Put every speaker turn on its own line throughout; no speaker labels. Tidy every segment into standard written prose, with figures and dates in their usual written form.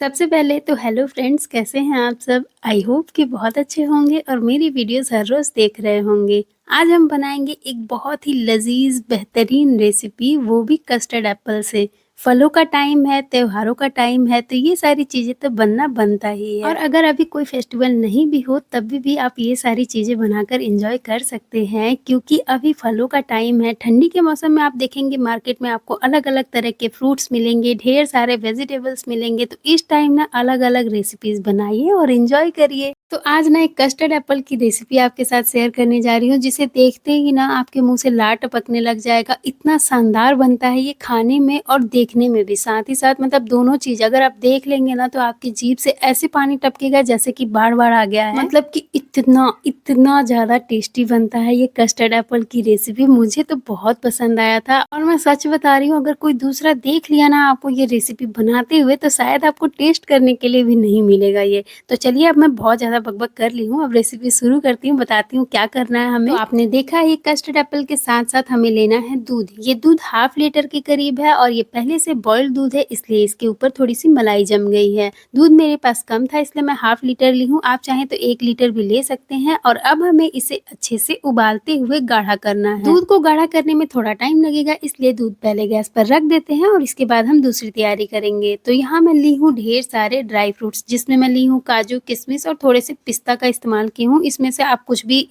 सबसे पहले तो हेलो फ्रेंड्स, कैसे हैं आप सब? आई होप कि बहुत अच्छे होंगे और मेरी वीडियोस हर रोज़ देख रहे होंगे। आज हम बनाएंगे एक बहुत ही लज़ीज़ बेहतरीन रेसिपी, वो भी कस्टर्ड एप्पल से। फलों का टाइम है, त्योहारों का टाइम है, तो ये सारी चीज़ें तो बनना बनता ही है। और अगर अभी कोई फेस्टिवल नहीं भी हो तब भी आप ये सारी चीज़ें बनाकर एंजॉय कर सकते हैं, क्योंकि अभी फलों का टाइम है। ठंडी के मौसम में आप देखेंगे मार्केट में आपको अलग-अलग तरह के फ्रूट्स मिलेंगे, ढेर सारे वेजिटेबल्स मिलेंगे, तो इस टाइम ना अलग-अलग रेसिपीज़ बनाइए और एंजॉय करिए। तो आज ना एक कस्टर्ड एप्पल की रेसिपी आपके साथ शेयर करने जा रही हूँ, जिसे देखते ही ना आपके मुँह से लार टपकने लग जाएगा। इतना शानदार बनता है ये खाने में और देखने में भी, साथ ही साथ मतलब दोनों चीज़ अगर आप देख लेंगे ना तो आपकी जीभ से ऐसे पानी टपकेगा जैसे कि बाढ़-बाढ़ आ गया है। मतलब कि इतना ज़्यादा टेस्टी बनता है ये कस्टर्ड एप्पल की रेसिपी। मुझे तो बहुत पसंद आया था और मैं सच बता रही हूँ, अगर कोई दूसरा देख लिया ना आपको ये रेसिपी बनाते हुए तो शायद आपको टेस्ट करने के लिए भी नहीं मिलेगा ये। तो चलिए, अब मैं बहुत ज़्यादा बकबक कर ली हूँ, अब रेसिपी शुरू करती हूँ, बताती हूँ क्या करना है हमें। तो आपने देखा ये कस्टर्ड एप्पल के साथ-साथ हमें लेना है दूध। ये दूध हाफ लीटर के करीब है और ये पहले से बॉइल्ड दूध है, इसलिए इसके ऊपर थोड़ी-सी मलाई जम गई है। दूध मेरे पास कम था इसलिए मैं हाफ लीटर ली हूँ, आप चाहें तो 1 लीटर भी ले सकते हैं। और अब हमें इसे अच्छे से उबालते हुए गाढ़ा करना है। दूध को गाढ़ा करने में थोड़ा टाइम लगेगा, इसलिए दूध पहले गैस पर रख देते हैं और इसके बाद हम दूसरी तैयारी करेंगे। तो यहाँ मैं ली हूँ ढेर सारे ड्राई फ्रूट्स, जिसमें मैं ली हूँ काजू, किशमिश और थोड़े से पिस्ता का इस्तेमाल की हूँ। इसमें से आप कुछ भी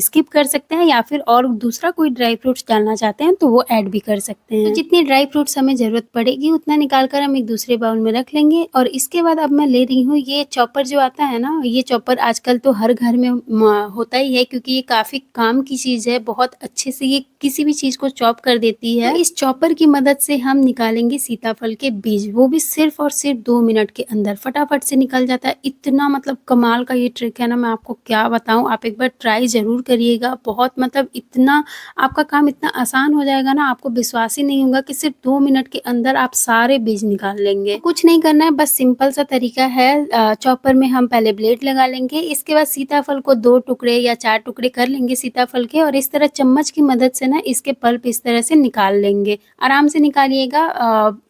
स्किप कर सकते हैं या फिर और दूसरा कोई ड्राई फ्रूट्स डालना चाहते हैं तो वो ऐड भी कर सकते हैं। तो जितनी ड्राई फ्रूट्स हमें ज़रूरत पड़ेगी उतना निकाल कर हम एक दूसरे बाउल में रख लेंगे। और इसके बाद अब मैं ले रही हूँ ये चॉपर जो आता है ना, ये चॉपर आजकल तो हर घर में होता ही है, क्योंकि ये काफ़ी काम की चीज़ है। बहुत अच्छे से ये किसी भी चीज़ को चॉप कर देती है। तो इस चॉपर की मदद से हम निकालेंगे सीताफल के बीज, वो भी सिर्फ और सिर्फ 2 मिनट के अंदर फटाफट से निकल जाता है। इतना मतलब कमाल का ये ट्रिक है ना, मैं आपको क्या बताऊँ, आप एक बार ट्राई ज़रूर करिएगा। बहुत मतलब इतना आपका काम इतना आसान हो जाएगा ना, आपको विश्वास ही नहीं होगा कि सिर्फ 2 मिनट के अंदर आप सारे बीज निकाल लेंगे। कुछ नहीं करना है, बस सिंपल सा तरीका है। चॉपर में हम पहले ब्लेड लगा लेंगे, इसके बाद सीताफल को 2 टुकड़े या 4 टुकड़े कर लेंगे सीताफल के और इस तरह चम्मच की मदद से ना इसके पल्प इस तरह से निकाल लेंगे। आराम से निकालिएगा।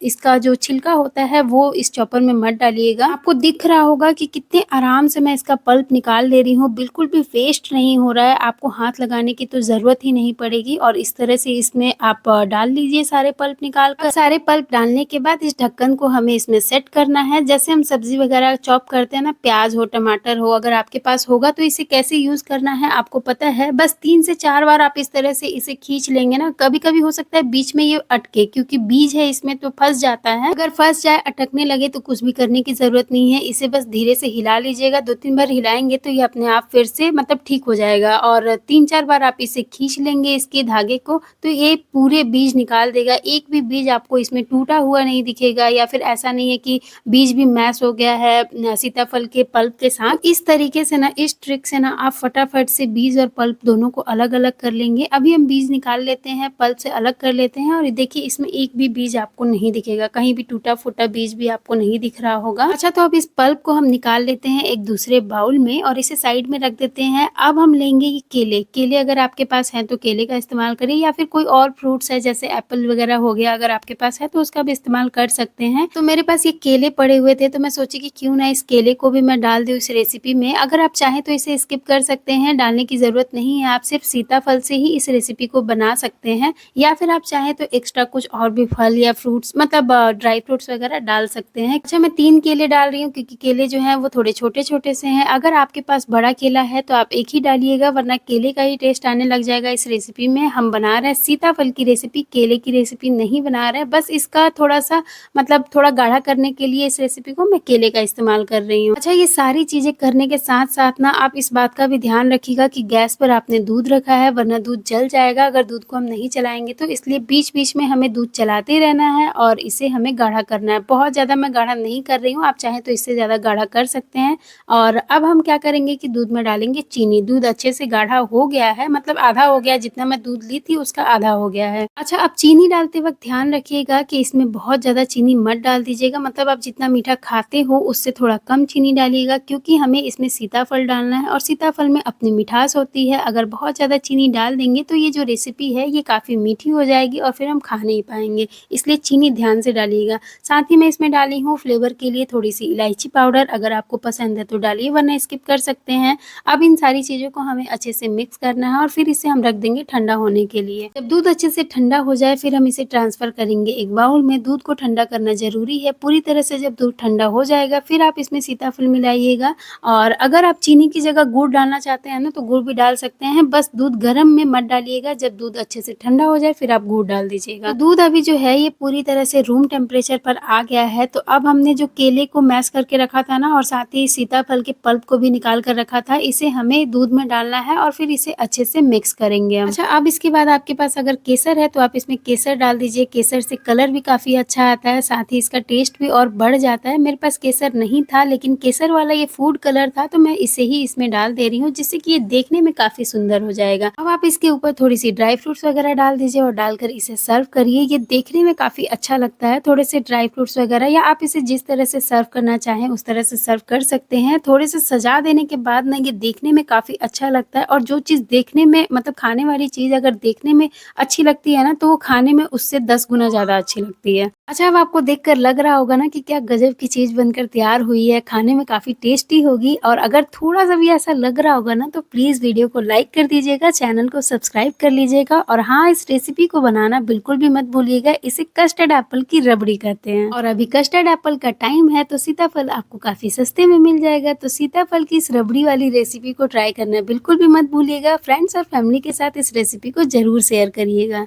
इसका जो छिलका होता है वो इस चॉपर में मत डालिएगा। आपको दिख रहा होगा कि कितने आराम से मैं इसका पल्प निकाल ले रही हूँ, बिल्कुल भी वेस्ट नहीं हो रहा है। आपको हाथ लगाने की तो ज़रूरत ही नहीं पड़ेगी और इस तरह से इसमें आप डाल लीजिए सारे पल्प निकाल कर। सारे पल्प डालने के बाद इस ढक्कन को हमें इसमें सेट करना है। जैसे हम सब्जी वगैरह चॉप करते हैं ना, प्याज हो, टमाटर हो, अगर आपके पास होगा तो इसे कैसे यूज़ करना है आपको पता है। बस 3 से 4 बार आप इस तरह से इसे खींच लेंगे ना, कभी-कभी हो सकता है बीच में ये अटके, क्योंकि बीज है इसमें तो फँस जाता है। अगर फँस जाए, अटकने लगे तो कुछ भी करने की ज़रूरत नहीं है। इसे बस धीरे से हिला लीजिएगा, 2-3 बार हिलाएँगे तो ये अपने आप फिर से मतलब ठीक हो जाएगा। और 3-4 बार आप इसे खींच लेंगे इसके धागे को, तो ये पूरे बीज निकाल देगा। एक भी बीज आपको इसमें टूटा हुआ नहीं दिखेगा या फिर ऐसा नहीं है कि बीज भी मैश हो गया है सीताफल के पल्प के साथ। तो इस तरीके से ना, इस ट्रिक से ना आप फटाफट से बीज और पल्प दोनों को अलग-अलग कर लेंगे। अभी हम बीज निकाल लेते हैं, पल्प से अलग कर लेते हैं और देखिए इसमें एक भी बीज आपको नहीं दिखेगा, कहीं भी टूटा-फूटा बीज भी आपको नहीं दिख रहा होगा। अच्छा, तो अब इस पल्प को हम निकाल लेते हैं एक दूसरे बाउल में और इसे साइड में रख देते हैं। अब हम लेंगे ये केले। केले अगर आपके पास हैं तो केले का इस्तेमाल करिए या फिर कोई और फ्रूट्स है जैसे एप्पल वगैरह हो गया, अगर आपके पास है तो उसका भी इस्तेमाल कर सकते हैं। तो मेरे पास ये केले पड़े हुए थे तो मैं सोची कि क्यों ना इस केले को भी मैं डाल दूँ इस रेसिपी में। अगर आप चाहें तो इसे स्किप कर सकते हैं, डालने की ज़रूरत नहीं है। आप सिर्फ सीताफल से ही इस रेसिपी को बना सकते हैं या फिर आप चाहें तो एक्स्ट्रा कुछ और भी फल या फ्रूट्स मतलब ड्राई फ्रूट्स वगैरह डाल सकते हैं। अच्छा, मैं 3 केले डाल रही हूँ क्योंकि केले जो हैं वो थोड़े छोटे-छोटे से हैं। अगर आपके पास बड़ा केला है तो आप 1 ही डालिएगा, वरना केले का ही टेस्ट आने लग जाएगा इस रेसिपी में। हम बना रहे हैं सीताफल की रेसिपी, केले की रेसिपी नहीं बना रहे हैं। बस इसका थोड़ा-सा मतलब थोड़ा गाढ़ा करने के लिए इस रेसिपी को मैं केले का इस्तेमाल कर रही हूँ। अच्छा, ये सारी चीज़ें करने के साथ-साथ ना आप इस बात का भी ध्यान रखिएगा कि गैस पर आपने दूध रखा है, वरना दूध जल जाएगा अगर दूध को हम नहीं चलाएँगे तो। इसलिए बीच-बीच में हमें दूध चलाते रहना है और इसे हमें गाढ़ा करना है। बहुत ज़्यादा मैं गाढ़ा नहीं कर रही हूँ, आप चाहें तो इससे ज़्यादा गाढ़ा कर सकते हैं। और अब हम क्या करेंगे कि दूध में डालेंगे चीनी। दूध अच्छे से गाढ़ा हो गया है, मतलब आधा हो गया, जितना मैं दूध ली थी उसका आधा हो गया है। अच्छा, अब चीनी डालते वक़्त ध्यान रखिएगा ध्यानिएगा कि इसमें बहुत ज़्यादा चीनी मत डाल दीजिएगा, मतलब आप जितना मीठा खाते हो उससे थोड़ा कम चीनी डालिएगा, क्योंकि हमें इसमें सीताफल डालना है और सीताफल में अपनी मिठास होती है। अगर बहुत ज़्यादा चीनी डाल देंगे तो ये जो रेसिपी है ये काफ़ी मीठी हो जाएगी और फिर हम खा नहीं पाएँगे, इसलिए चीनी ध्यान से डालिएगा। साथ ही मैं इसमें डाली हूँ फ्लेवर के लिए थोड़ी-सी इलायची पाउडर, अगर आपको पसंद है तो डालिए वरना स्किप कर सकते हैं। अब इन सारी चीज़ों को हमें अच्छे से मिक्स करना है और फिर इसे हम रख देंगे ठंडा होने के लिए। जब दूध अच्छे से ठंडा हो जाए फिर हम इसे ट्रांसफ़र करेंगे एक बाउल में। दूध को ठंडा करना ज़रूरी है। पूरी तरह से जब दूध ठंडा हो जाएगा फिर आप इसमें सीताफल मिलाइएगा, और अगर आप चीनी की जगह गुड़ डालना चाहते हैं ना तो गुड़ भी डाल सकते हैं। बस दूध गर्म में मत डालिएगा, जब दूध अच्छे से ठंडा हो जाए फिर आप गुड़ डाल दीजिएगा। तो दूध अभी जो है ये पूरी तरह से रूम टेम्परेचर पर आ गया है। तो अब हमने जो केले को मैश करके रखा था ना और साथ ही सीताफल के पल्प को भी निकाल कर रखा था, इसे हमें दूध में डालना है और फिर इसे अच्छे से मिक्स करेंगे हम। अच्छा, अब इसके बाद आपके पास अगर केसर है तो आप इसमें केसर डाल दीजिए। केसर से कलर भी काफ़ी अच्छा आता है, साथ ही इसका टेस्ट भी और बढ़ जाता है। मेरे पास केसर नहीं था लेकिन केसर वाला ये फूड कलर था तो मैं इसे ही इसमें डाल दे रही हूँ, जिससे कि ये देखने में काफ़ी सुंदर हो जाएगा। अब आप इसके ऊपर थोड़ी-सी ड्राई फ्रूट्स वगैरह डाल दीजिए और डालकर इसे सर्व करिए। ये देखने में काफ़ी अच्छा लगता है। थोड़े से ड्राई फ्रूट्स वगैरह या आप इसे जिस तरह से सर्व करना चाहें उस तरह से सर्व कर सकते हैं। थोड़े से सजा देने के बाद ना ये देखने में काफ़ी अच्छा लगता है, और जो चीज़ देखने में मतलब खाने वाली चीज़ अगर देखने में अच्छी लगती है ना तो वो खाने में उससे 10 गुना ज़्यादा अच्छी लगती है। अच्छा, अब आपको देखकर लग रहा होगा ना कि क्या गज़ब की चीज़ बनकर तैयार हुई है, खाने में काफ़ी टेस्टी होगी। और अगर थोड़ा-सा भी ऐसा लग रहा होगा ना तो प्लीज़ वीडियो को लाइक कर दीजिएगा, चैनल को सब्सक्राइब कर लीजिएगा, और हाँ, इस रेसिपी को बनाना बिल्कुल भी मत भूलिएगा। इसे कस्टर्ड एप्पल की रबड़ी कहते हैं और अभी कस्टर्ड एप्पल का टाइम है तो सीताफल आपको काफ़ी सस्ते में मिल जाएगा। तो सीताफल की इस रबड़ी वाली रेसिपी को ट्राई करना बिल्कुल भी मत भूलिएगा। फ्रेंड्स और फैमिली के साथ इस रेसिपी को ज़रूर शेयर करिएगा।